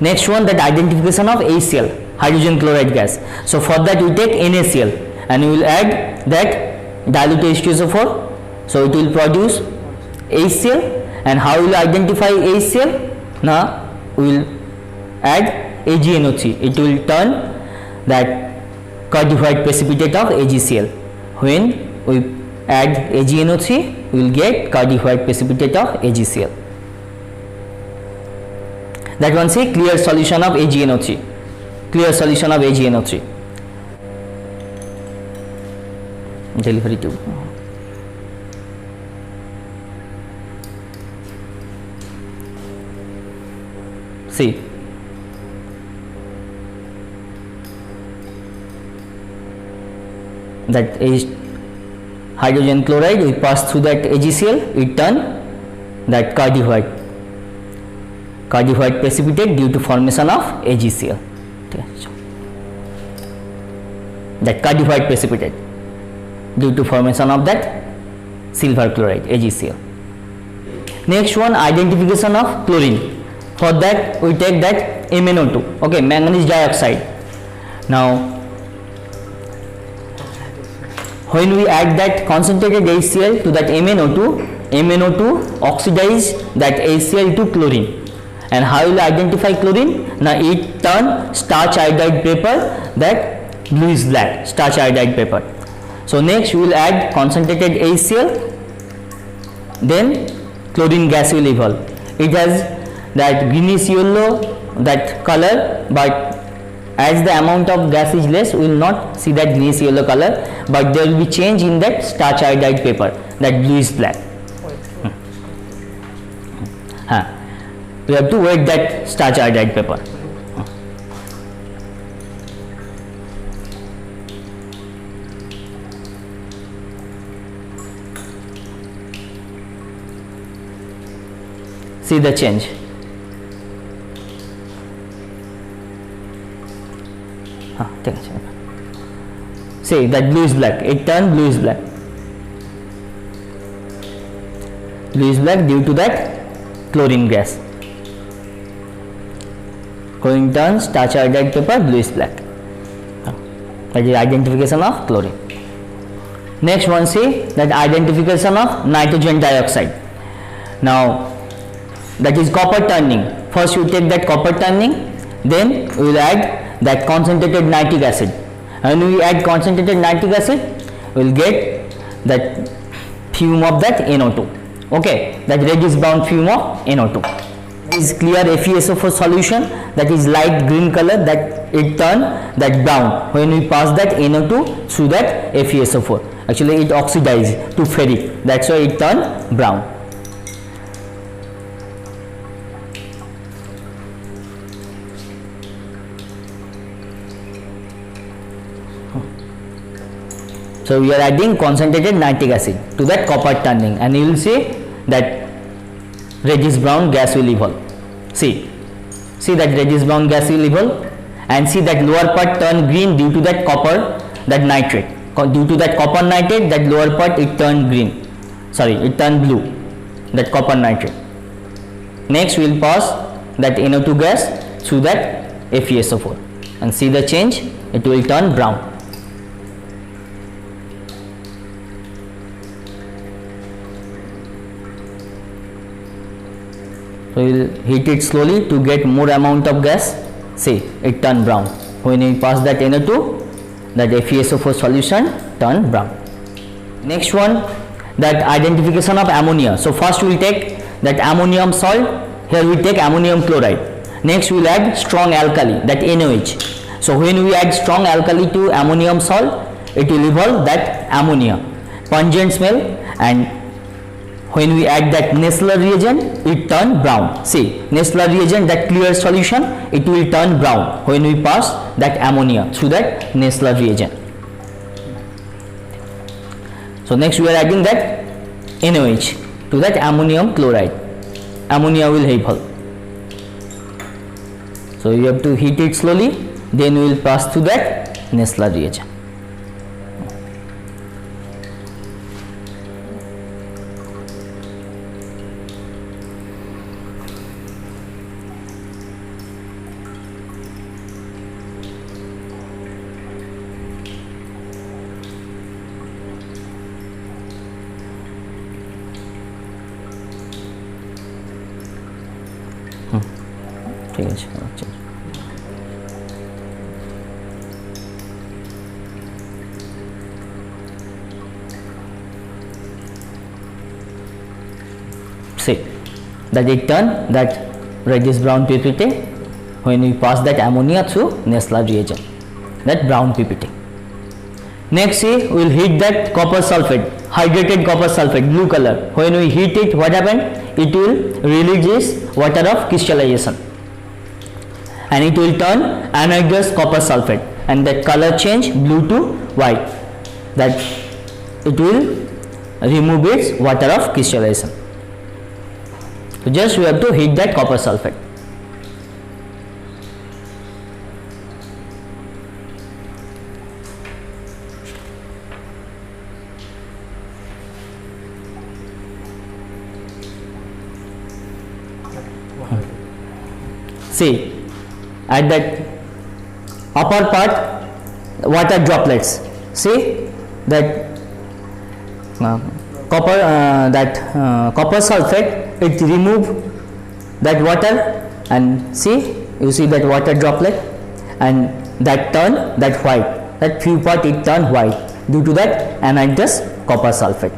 Next one, that identification of HCl, hydrogen chloride gas. So for that we take NaCl and we will add that dilute H2SO4, so it will produce HCl. And how will you identify HCl? Now we will add AgNO3, it will turn that cardiovide precipitate of AgCl. When we add AgNO3, we will get cardiovide precipitate of AgCl. That one say clear solution of AgNO3, clear solution of AgNO3. Delivery tube. See, that is hydrogen chloride, we pass through that AgCl, it turn that cardiovide precipitate due to formation of AgCl. That cardiovide precipitate due to formation of that silver chloride, AgCl. Next one, identification of chlorine. For that we take that MnO2, okay, manganese dioxide. Now when we add that concentrated HCl to that MnO2 oxidize that HCl to chlorine. And how will you identify chlorine? Now it turn starch iodide paper, that bluish black, starch iodide paper. So next we will add concentrated HCl, then chlorine gas will evolve. It has that greenish yellow that color, but as the amount of gas is less, we will not see that greenish yellow color, but there will be change in that starch iodide paper, that bluish black. We have to wet that starch iodide paper. See the change. See that bluish black, it turned bluish black. Bluish black due to that chlorine gas. Chlorine turns starch iodide paper bluish black. That is identification of chlorine. Next one, see that identification of nitrogen dioxide. Now that is copper turning. First you take that copper turning, then we will add that concentrated nitric acid. And when we add concentrated nitric acid, we will get that fume of that NO2. Okay, that reddish brown fume of NO2. This is clear FeSO4 solution, that is light green color, that it turn that brown when we pass that NO2 through that FeSO4. Actually it oxidizes to ferric, that's why it turn brown. So we are adding concentrated nitric acid to that copper turning, and you will see that reddish brown gas will evolve. See that reddish brown gas will evolve, and see that lower part turn green due to that copper, that nitrate. Due to that copper nitrate, that lower part it turned green. Sorry, it turned blue. That copper nitrate. Next we will pass that NO2 gas through that FeSO4, and see the change. It will turn brown. So we will heat it slowly to get more amount of gas. See, it turn brown. When we pass that NO2, that FeSO4 solution turn brown. Next one, that identification of ammonia. So first we will take that ammonium salt. Here we take ammonium chloride. Next we will add strong alkali, that NaOH. So when we add strong alkali to ammonium salt, it will evolve that ammonia, pungent smell, and when we add that Nessler reagent, it turn brown. See, Nessler reagent, that clear solution, it will turn brown when we pass that ammonia through that Nessler reagent. So next we are adding that NaOH to that ammonium chloride. Ammonia will evolve. So you have to heat it slowly, then we will pass through that Nessler reagent. ঠিক আছে আচ্ছা see that it turn that reddish brown PPT when we pass that ammonia through Nessler reagent, that brown PPT. Next see, we will heat that copper sulfate, hydrated copper sulfate, blue color. When we heat it, what happened? It will release this water of crystallization and it will turn anhydrous copper sulfate and that color change blue to white, that it will remove its water of crystallization. So just we have to heat that copper sulfate. See, at that upper part water droplets, see that copper sulfate, it remove that water and see, you see that water droplet and that turn that white, that few part it turn white due to that anhydrous copper sulfate.